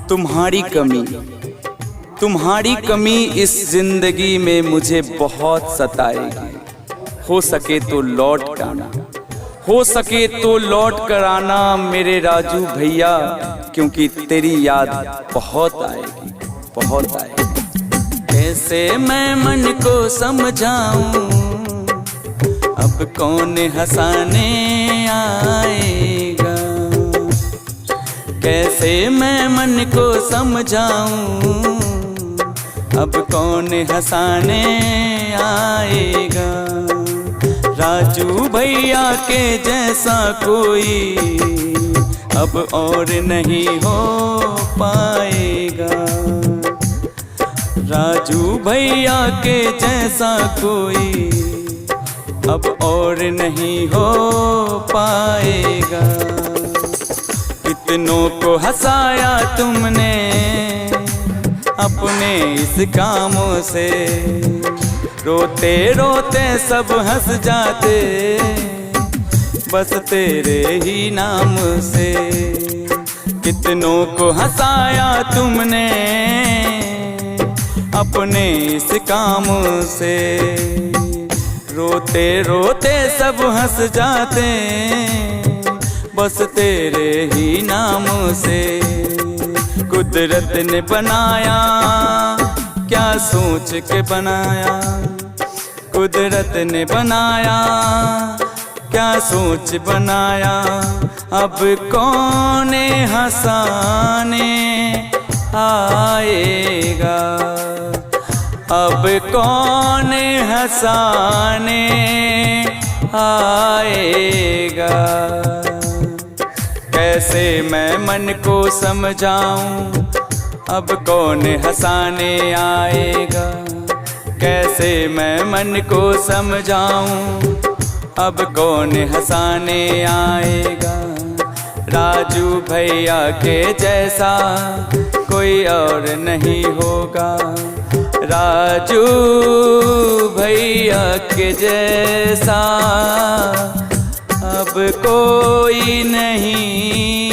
तुम्हारी कमी इस जिंदगी में मुझे बहुत सताएगी। हो सके तो लौट कर आना मेरे राजू भैया, क्योंकि तेरी याद बहुत आएगी। कैसे मैं मन को समझाऊं, अब कौन हंसाने आएगा। कैसे मैं मन को समझाऊं, अब कौन हंसाने आएगा। राजू भैया के जैसा कोई अब और नहीं हो पाएगा। राजू भैया के जैसा कोई अब और नहीं हो पाएगा। कितनों को हंसाया तुमने अपने इस कामों से, रोते रोते सब हंस जाते बस तेरे ही नाम से। कितनों को हंसाया तुमने अपने इस काम से, रोते रोते सब हंस जाते बस तेरे ही नाम से। कुदरत ने बनाया क्या सोच के बनाया, कुदरत ने बनाया क्या सोच बनाया। अब कौन हंसाने आएगा, अब कौन हंसाने आएगा। कैसे मैं मन को समझाऊं, अब कौन हंसाने आएगा। कैसे मैं मन को समझाऊं, अब कौन हंसाने आएगा। राजू भैया के जैसा कोई और नहीं होगा। राजू भैया के जैसा अब कोई नहीं